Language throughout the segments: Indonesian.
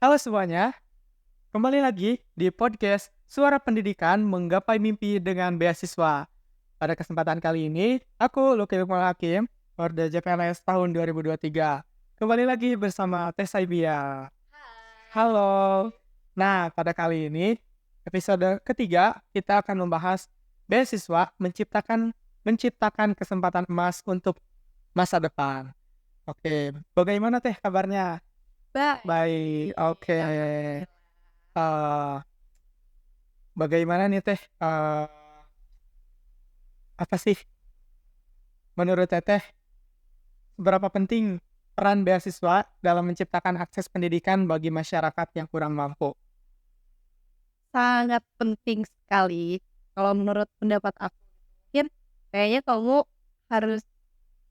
Halo semuanya, kembali lagi di podcast Suara Pendidikan Menggapai Mimpi dengan Beasiswa. Pada kesempatan kali ini, aku Luki Lukman Hakim, Korda JPNS tahun 2023. Kembali lagi bersama Teh Saibia. Halo. Nah, pada kali ini, episode ketiga, kita akan membahas beasiswa menciptakan kesempatan emas untuk masa depan. Oke, bagaimana Teh kabarnya? Baik, Baik, oke. alhamdulillah. Eh, Bagaimana nih Teh, apa sih menurut Teteh seberapa penting peran beasiswa dalam menciptakan akses pendidikan bagi masyarakat yang kurang mampu? Sangat penting sekali kalau menurut pendapat aku. Mungkin kayaknya kamu harus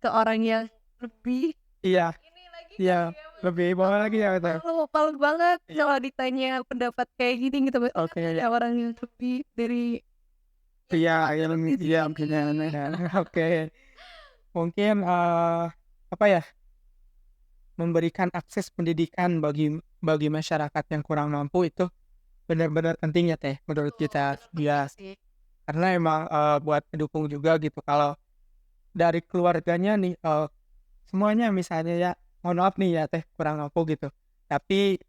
ke orang yang lebih Iya ini lagi iya, kali ya, Mas. lebih bawah Aku lagi ya Teh? malu banget Iya, kalau ditanya pendapat kayak gini gitu. Maksudnya kan oke, ada orang yang lebih dari yang iya iya, terlibat di iya, sini benar benar, gitu. oke. Mungkin, apa ya, memberikan akses pendidikan bagi masyarakat yang kurang mampu itu benar-benar penting ya Teh, menurut Betul, kita. bener penting Iya, sih. karena emang, buat mendukung juga gitu kalau dari keluarganya nih, semuanya misalnya ya, mohon maaf nih ya Teh, kurang mampu gitu, tapi,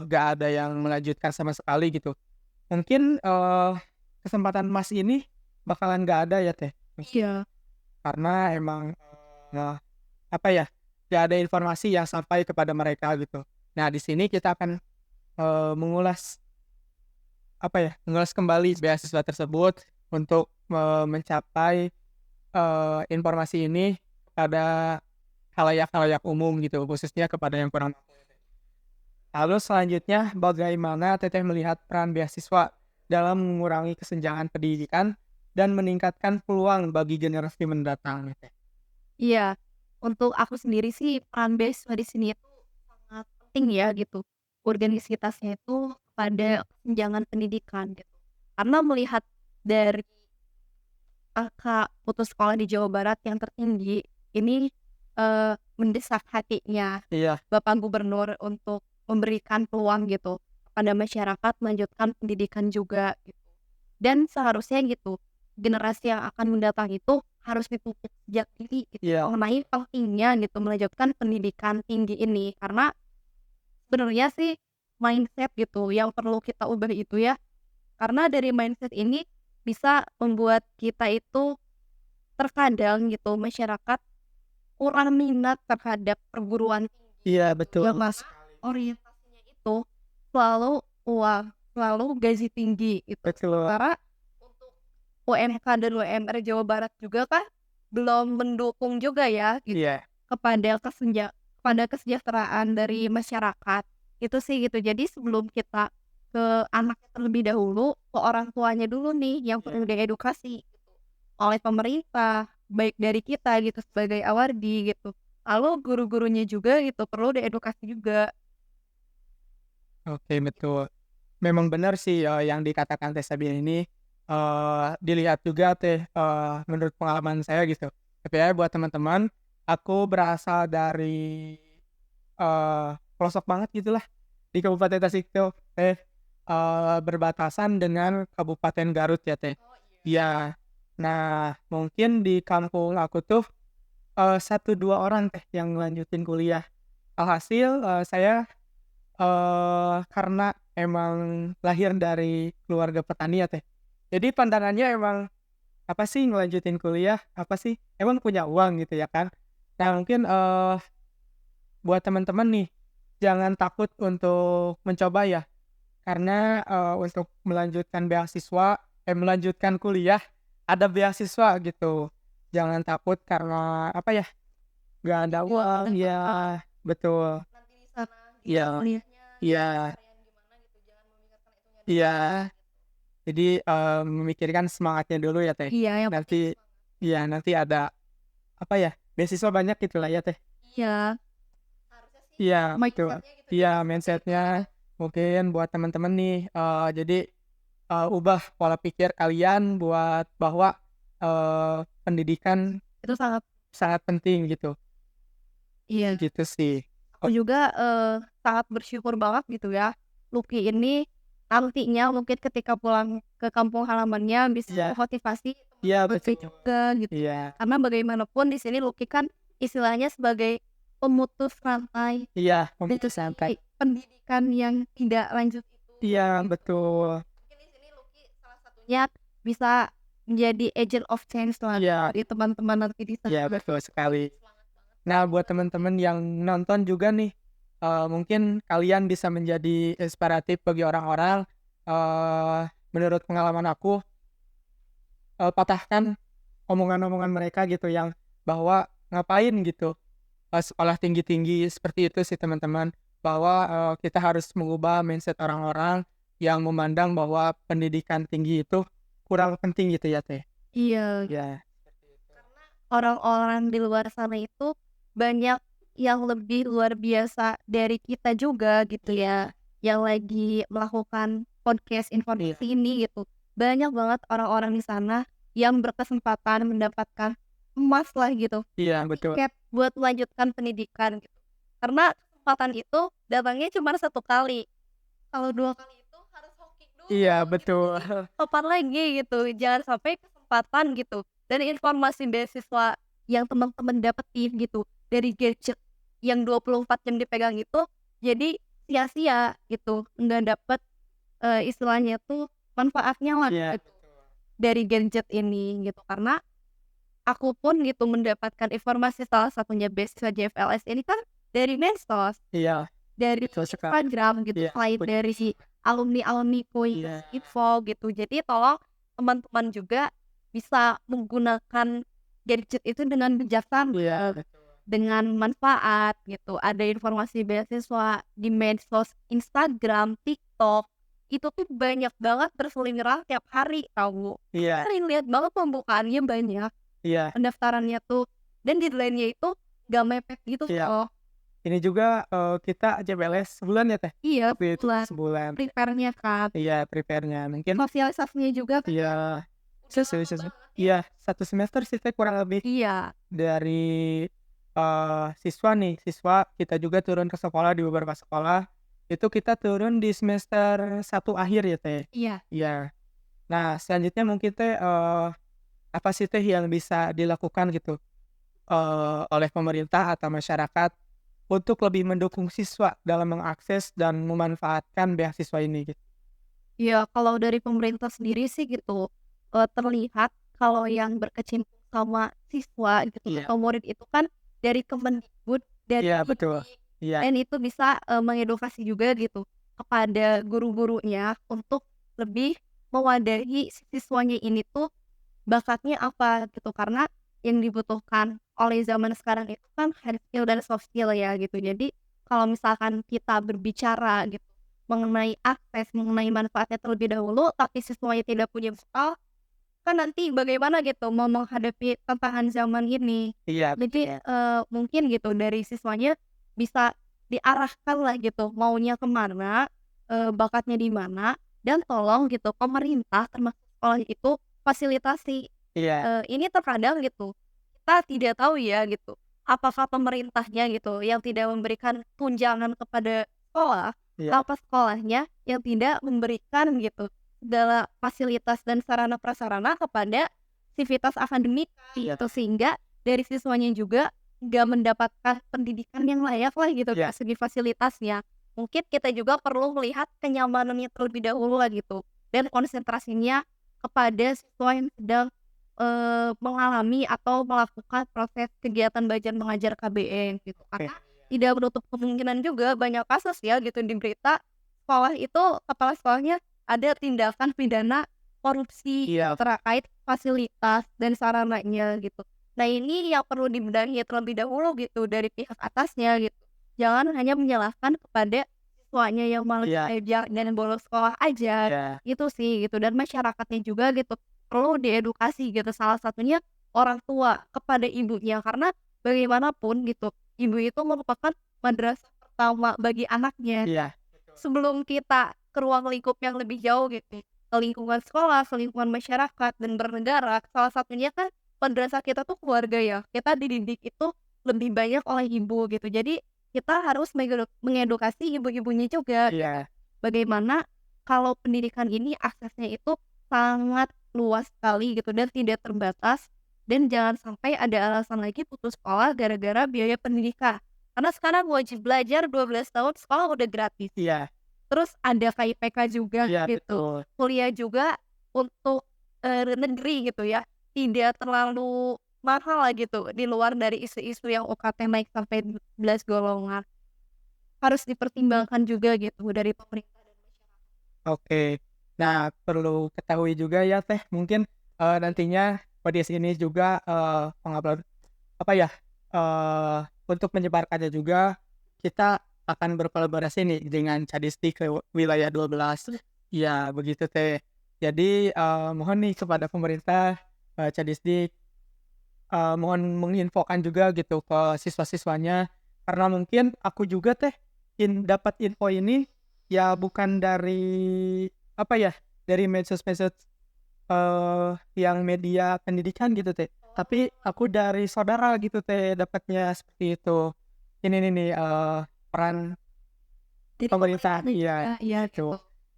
nggak ada yang melanjutkan sama sekali gitu. Mungkin, kesempatan emas ini bakalan nggak ada ya Teh, Iya, karena emang, eee, apa ya, nggak ada informasi yang sampai kepada mereka gitu. Nah, di sini kita akan, mengulas, apa ya, mengulas kembali beasiswa tersebut untuk, mencapai, informasi ini pada khalayak-khalayak umum gitu, khususnya kepada yang kurang. Lalu selanjutnya, bagaimana Teteh melihat peran beasiswa dalam mengurangi kesenjangan pendidikan dan meningkatkan peluang bagi generasi mendatang, Teteh? iya. Untuk aku sendiri sih peran beasiswa di sini itu sangat penting ya gitu. Organisasitasnya itu pada kesenjangan pendidikan gitu. Karena melihat dari angka putus sekolah di Jawa Barat yang tertinggi, ini, mendesak hatinya Iya, Bapak Gubernur untuk memberikan peluang gitu kepada masyarakat melanjutkan pendidikan juga gitu. Dan seharusnya gitu, generasi yang akan mendatang itu harus dipupuk sejak dini gitu, iya, mengenai pentingnya gitu melanjutkan pendidikan tinggi ini. Karena sebenarnya sih mindset gitu yang perlu kita ubah itu ya, karena dari mindset ini bisa membuat kita itu terkadang gitu masyarakat kurang minat terhadap perguruan tinggi iya, gitu, betul yang mana sekali. orientasinya itu selalu uang, selalu gaji tinggi gitu. Betul, Sementara untuk UMK dan UMR Jawa Barat juga kan belum mendukung juga ya gitu iya, kepada kesejahteraan dari masyarakat, itu sih gitu. Jadi sebelum kita ke anaknya terlebih dahulu, ke orang tuanya dulu nih yang iya, perlu diedukasi gitu, oleh pemerintah, baik dari kita gitu sebagai awardi gitu. Lalu guru-gurunya juga gitu perlu diedukasi juga oke, gitu. betul. Memang benar sih, yang dikatakan Teh Sabian ini, dilihat juga Teh, menurut pengalaman saya gitu. Tapi ya buat teman-teman, aku berasal dari, pelosok banget gitulah di Kabupaten Tasik itu, Teh, berbatasan dengan Kabupaten Garut ya, Teh. Oh iya. Iya. Nah, mungkin di kampung aku tuh, 1, 2 orang Teh yang ngelanjutin kuliah. Alhasil, saya, karena emang lahir dari keluarga petani ya, Teh. Jadi pandangannya emang, apa sih ngelanjutin kuliah, apa sih, emang punya uang gitu ya kan. Nah mungkin, buat teman-teman nih, jangan takut untuk mencoba ya, karena, untuk melanjutkan kuliah, ada beasiswa gitu. Jangan takut karena apa ya, nggak ada Nggak uang, dapat ya betul. nanti di sana gitu Iya kuliahnya dapat iya pencarian gimana gitu, jangan memikirkan itu nggak dapat iya. Jadi, memikirkan semangatnya dulu ya, Teh. iya, yang penting Nanti semangat. iya, nanti ada, apa ya, beasiswa banyak gitulah ya, Teh. Iya, harusnya sih Iya, betul. mindset-nya gitu Iya, jadi seperti itu mindset-nya ya. mungkin buat teman-teman nih, jadi, ubah pola pikir kalian buat bahwa, pendidikan Itu sangat sangat penting gitu, iya, gitu sih. Aku juga, sangat bersyukur banget gitu ya, Lucky ini nantinya mungkin ketika pulang ke kampung halamannya bisa Iya memotivasi iya Lucky betul. juga gitu. Iya Karena bagaimanapun di sini Lucky kan istilahnya sebagai pemutus rantai iya, memutus rantai. dari pendidikan yang tidak lanjut itu Iya gitu. betul. Mungkin di sini Lucky salah satunya bisa menjadi agent of change lah Iya dari teman-teman nanti di sana. iya betul sekali. Semangat banget Nah, buat teman-teman yang nonton juga nih, mungkin kalian bisa menjadi inspiratif bagi orang-orang. Menurut pengalaman aku, patahkan omongan-omongan mereka gitu yang bahwa ngapain gitu, sekolah tinggi-tinggi seperti itu sih teman-teman. Bahwa, kita harus mengubah mindset orang-orang yang memandang bahwa pendidikan tinggi itu kurang penting gitu ya, Teh. iya. Ya, Karena orang-orang di luar sana itu banyak yang lebih luar biasa dari kita juga gitu ya, yang lagi melakukan podcast iya informasi ini gitu. Banyak banget orang-orang di sana yang berkesempatan mendapatkan emas lah gitu, iya betul. tiket buat melanjutkan pendidikan gitu. Karena kesempatan itu datangnya cuma satu kali, kalau 2 kali itu harus hoki Iya dulu gitu. betul. Jadi kapan lagi gitu, jangan sampai kesempatan gitu dan informasi beasiswa yang teman-teman dapetin gitu dari gadget yang 24 jam dipegang itu jadi sia-sia gitu, nggak dapet, istilahnya tuh manfaatnya lah Iya gitu dari gadget ini gitu. Karena aku pun gitu mendapatkan informasi salah satunya beasiswa JFLS ini kan dari medsos. iya Dari betul sekali. Instagram gitu, Iya selain dari alumni-alumniku yang iya info gitu. Jadi tolong teman-teman juga bisa menggunakan gadget itu dengan bijaksana, iya betul. dengan manfaat gitu. Ada informasi beasiswa di medsos Instagram, TikTok, itu tuh banyak banget berseliweran tiap hari tahu. Iya Sering lihat banget pembukaannya banyak, iya pendaftarannya tuh, dan deadline-nya itu gak mepet gitu iya. loh. Ini juga, kita JBLS sebulan ya, Teh? Iya, Waktu itu sebulan. sebulan. Prepare-nya kan, Iya prepare-nya mungkin sosialisasinya juga kan iya udah sesu lama sesu banget ya. iya 1 semester sih, Teh, kurang lebih Iya dari, siswa nih, siswa kita juga turun ke sekolah di beberapa sekolah, itu kita turun di semester 1 akhir ya, Teh? iya. Iya. Nah selanjutnya mungkin, Teh, apa sih, Teh, yang bisa dilakukan gitu, oleh pemerintah atau masyarakat untuk lebih mendukung siswa dalam mengakses dan memanfaatkan beasiswa ini gitu. Iya, kalau dari pemerintah sendiri sih gitu, terlihat kalau yang berkecimpung sama siswa gitu Iya. atau murid itu kan dari Kemendikbud, dari Iya betul. Didik, Iya dan itu bisa, mengedukasi juga gitu kepada guru-gurunya untuk lebih mewadahi si siswanya ini tuh bakatnya apa gitu. Karena yang dibutuhkan oleh zaman sekarang itu kan hard skill dan soft skill ya gitu. Jadi kalau misalkan kita berbicara gitu mengenai akses, mengenai manfaatnya terlebih dahulu, tapi siswanya tidak punya bekal, kan nanti bagaimana gitu mau menghadapi tantangan zaman ini. iya Jadi, betul. mungkin gitu dari siswanya bisa diarahkan lah gitu maunya kemana, bakatnya di mana, dan tolong gitu pemerintah termasuk sekolah itu fasilitasi. Iya Ini terkadang gitu, kita tidak tahu ya gitu, apakah pemerintahnya gitu yang tidak memberikan tunjangan kepada sekolah, iya apa sekolahnya yang tidak memberikan gitu segala fasilitas dan sarana prasarana kepada sivitas akademika iya gitu. Sehingga dari siswanya juga nggak mendapatkan pendidikan yang layak lah gitu iya dari segi fasilitasnya. Mungkin kita juga perlu melihat kenyamanannya terlebih dahulu lah gitu, dan konsentrasinya kepada siswa yang sedang mengalami atau melakukan proses kegiatan belajar mengajar KBN gitu. oke. Karena tidak menutup kemungkinan juga banyak kasus ya gitu di berita, sekolah itu kepala sekolahnya ada tindakan pidana korupsi Iya terkait fasilitas dan sarananya gitu. Nah ini yang perlu dibenahi terlebih dahulu gitu dari pihak atasnya gitu. Jangan hanya menyalahkan kepada siswanya yang malas iya belajar dan bolos sekolah aja, iya itu sih gitu. Dan masyarakatnya juga gitu perlu diedukasi gitu, salah satunya orang tua kepada ibunya. Karena bagaimanapun gitu, ibu itu merupakan madrasah pertama bagi anaknya. iya Sebelum kita ke ruang lingkup yang lebih jauh gitu, ke lingkungan sekolah, ke lingkungan masyarakat dan bernegara, salah satunya kan madrasah kita tuh keluarga ya. Kita dididik itu lebih banyak oleh ibu gitu. Jadi kita harus mengedukasi ibu-ibunya juga. Iya. Bagaimana kalau pendidikan ini aksesnya itu sangat luas sekali gitu dan tidak terbatas, dan jangan sampai ada alasan lagi putus sekolah gara-gara biaya pendidikan. Karena sekarang wajib belajar 12 tahun sekolah udah gratis. Iya. Terus ada KIPK juga Iya, gitu. betul. Kuliah juga untuk, negeri gitu ya, tidak terlalu mahal lah gitu, di luar dari isu-isu yang UKT naik sampai 12 golongan. Harus dipertimbangkan juga gitu dari pemerintah dan masyarakat. Oke. Nah, perlu ketahui juga ya Teh, mungkin, nantinya podcast ini juga, mengupload apa ya, untuk menyebarkannya juga kita akan berkolaborasi nih dengan Cadistik wilayah 12. Iya, begitu Teh. Jadi, mohon nih kepada pemerintah, Cadistik, mohon menginfokan juga gitu ke siswa-siswanya, karena mungkin aku juga Teh, dapat info ini ya bukan dari apa ya, dari medsos-medsos, yang media pendidikan gitu Teh, tapi aku dari saudara gitu Teh dapatnya seperti itu. Ini nih, peran Dari pemerintah, pemerintah iya, juga, iya itu. gitu,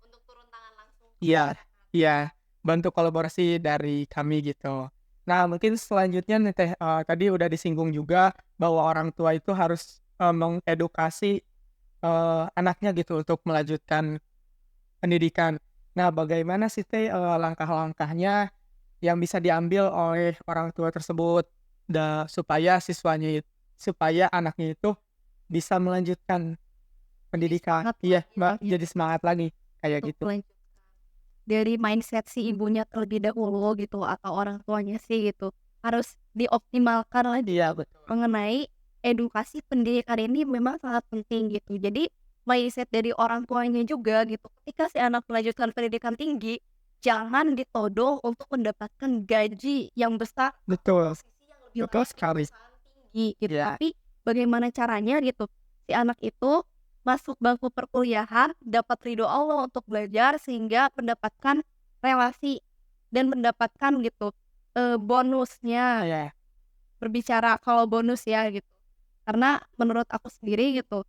untuk turun tangan langsung ke Iya, masyarakat. iya, bantu kolaborasi dari kami gitu. Nah, mungkin selanjutnya nih Teh, tadi udah disinggung juga bahwa orang tua itu harus, mengedukasi, anaknya gitu untuk melanjutkan pendidikan. Nah, bagaimana sih Teh, langkah-langkahnya yang bisa diambil oleh orang tua tersebut supaya supaya anaknya itu bisa melanjutkan Jadi pendidikan, semangat iya, lagi Mbak, ya jadi semangat lagi, kayak untuk gitu. melanjutkan. Dari mindset si ibunya terlebih dahulu gitu atau orang tuanya sih gitu, harus dioptimalkan lagi Iya, betul. mengenai edukasi pendidikan ini memang sangat penting gitu. Jadi mindset dari orang tuanya juga gitu, ketika si anak melanjutkan pendidikan tinggi, jangan ditodong untuk mendapatkan gaji yang besar atau Betul, posisi yang lebih betul layak di sekali. perusahaan tinggi gitu. Iya, Tapi bagaimana caranya gitu, si anak itu masuk bangku perkuliahan, dapat ridho Allah untuk belajar sehingga mendapatkan relasi dan mendapatkan gitu, bonusnya. iya, Berbicara kalau bonus ya gitu. Karena menurut aku sendiri gitu,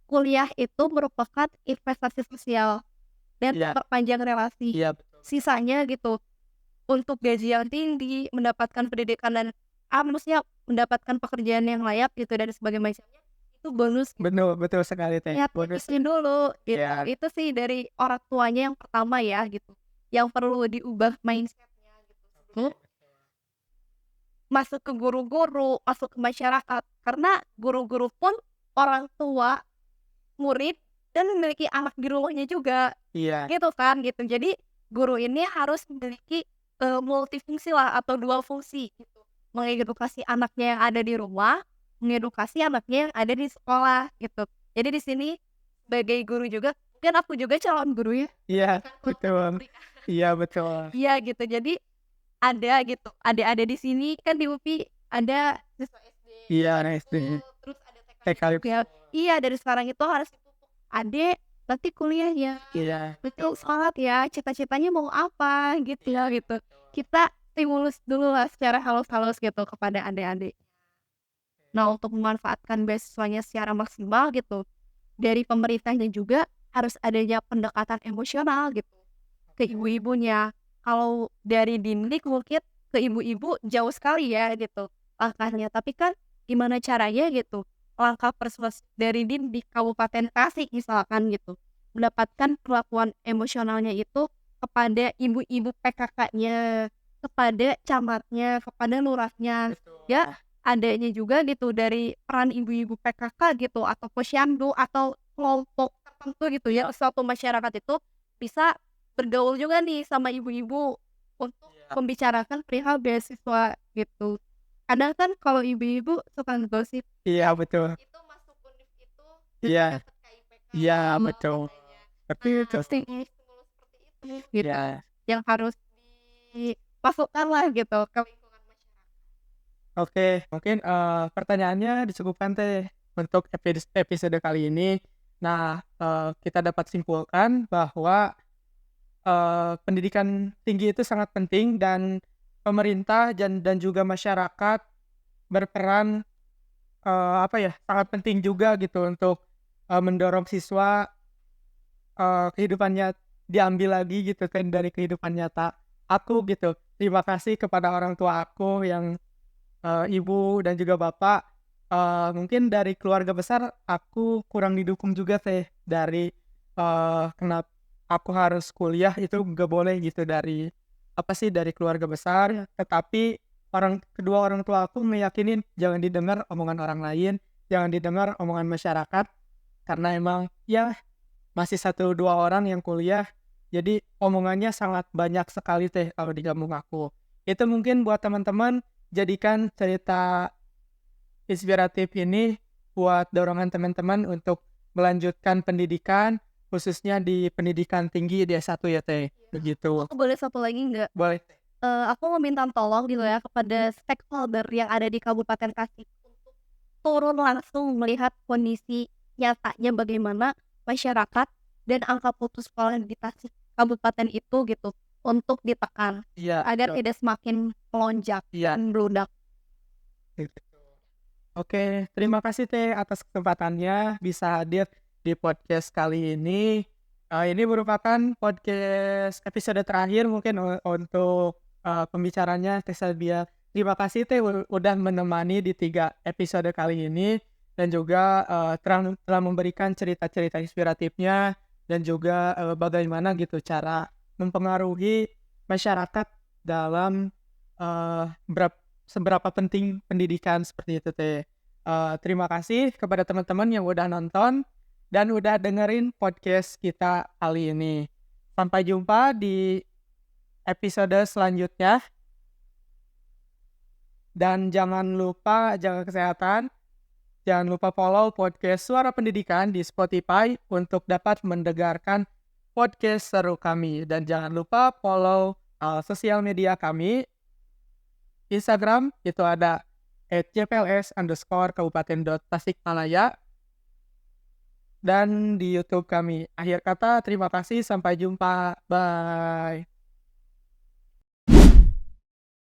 kuliah itu merupakan investasi sosial dan iya, memperpanjang relasi. iya, betul. Sisanya gitu, untuk gaji yang tinggi, mendapatkan pendidikan dan maksudnya mendapatkan pekerjaan yang layak gitu dan sebagainya macamnya, itu bonus gitu. Betul, betul sekali Teh, Niatnya di bonus, sini dulu gitu. iya, Itu sih dari orang tuanya yang pertama ya gitu, yang perlu diubah mindset-nya gitu sebelum masuk ke guru-guru, masuk ke masyarakat. Karena guru-guru pun orang tua, murid, dan memiliki anak di rumahnya juga, iya, gitu kan gitu. Jadi guru ini harus memiliki, multifungsi lah atau 2 fungsi gitu. Mengedukasi anaknya yang ada di rumah, mengedukasi anaknya yang ada di sekolah gitu. Jadi di sini sebagai guru juga, mungkin aku juga calon guru ya, iya, kan kalau betul, pernikahan. iya, betul, Iya gitu, jadi ada gitu, adik-adik di sini kan di UPI ada siswa SD iya, nah SD, full, terus ada TKI TKI, juga. Iya, dari sekarang itu harus dipupuk. Adek, nanti kuliah ya, iya, nanti semangat ya, cita-citanya mau apa gitu ya gitu. Kita stimulus dulu lah secara halus-halus gitu kepada adik-adik. Nah, untuk memanfaatkan beasiswanya secara maksimal gitu, dari pemerintahnya juga harus adanya pendekatan emosional gitu ke ibu-ibunya. Kalau dari Dindik mungkin ke ibu-ibu jauh sekali ya gitu langkahnya. Tapi kan gimana caranya gitu langkah persuasif dari Dindik Kabupaten Tasik misalkan gitu mendapatkan perlakuan emosionalnya itu kepada ibu-ibu PKK-nya, kepada camatnya, kepada lurahnya. betul, Ya adanya juga gitu dari peran ibu-ibu PKK gitu atau posyandu atau kelompok tertentu gitu ya suatu masyarakat itu bisa bergaul juga nih sama ibu-ibu untuk iya, membicarakan perihal beasiswa gitu. Kadang kan kalau ibu-ibu suka ngegosip, iya, betul, itu masuk univ itu iya, dapat KIPK iya, katanya. betul, seperti itu, Nah, stimulus-stimulus seperti itu gitu iya. yang harus dimasukkan lah gitu ke lingkungan masyarakat. Oke, mungkin, pertanyaannya dicukupkan Teh untuk episode kali ini. Nah, kita dapat simpulkan bahwa, pendidikan tinggi itu sangat penting dan pemerintah dan juga masyarakat berperan apa ya, sangat penting juga gitu untuk, mendorong siswa, kehidupannya diambil lagi gitu kan dari kehidupan nyata aku gitu. Terima kasih kepada orang tua aku yang, ibu dan juga bapak, mungkin dari keluarga besar aku kurang didukung juga Teh, dari, aku harus kuliah itu nggak boleh gitu dari, apa sih, dari keluarga besar, tetapi kedua orang tua aku meyakinin jangan didengar omongan orang lain, jangan didengar omongan masyarakat, karena emang ya masih satu 2 orang yang kuliah, jadi omongannya sangat banyak sekali Teh kalau di kampung aku. Itu mungkin buat teman-teman, jadikan cerita inspiratif ini buat dorongan teman-teman untuk melanjutkan pendidikan, khususnya di pendidikan tinggi di S1 ya Teh, begitu. Aku boleh satu lagi nggak? Boleh Teh. Aku meminta tolong gitu ya kepada stakeholder yang ada di Kabupaten Tasik untuk turun langsung melihat kondisi nyatanya bagaimana masyarakat dan angka putus sekolah di Tasik Kabupaten itu gitu, untuk ditekan Iya, agar tidak semakin melonjak iya, dan meludak. gitu. Oke, terima kasih Teh atas kesempatannya bisa hadir di podcast kali ini. Ini merupakan podcast episode terakhir mungkin untuk, pembicaranya Teh Sabia. Terima kasih Teh udah menemani di 3 episode kali ini dan juga, telah memberikan cerita-cerita inspiratifnya dan juga, bagaimana gitu cara mempengaruhi masyarakat dalam, eee, berap seberapa penting pendidikan seperti itu Teh. Terima kasih kepada teman-teman yang udah nonton dan udah dengerin podcast kita kali ini. Sampai jumpa di episode selanjutnya dan jangan lupa jaga kesehatan, jangan lupa follow podcast Suara Pendidikan di Spotify untuk dapat mendengarkan podcast seru kami dan jangan lupa follow, sosial media kami. Instagram itu ada @jpls_kabupaten.tasikmalaya dan di YouTube kami. Akhir kata terima kasih, sampai jumpa. Bye.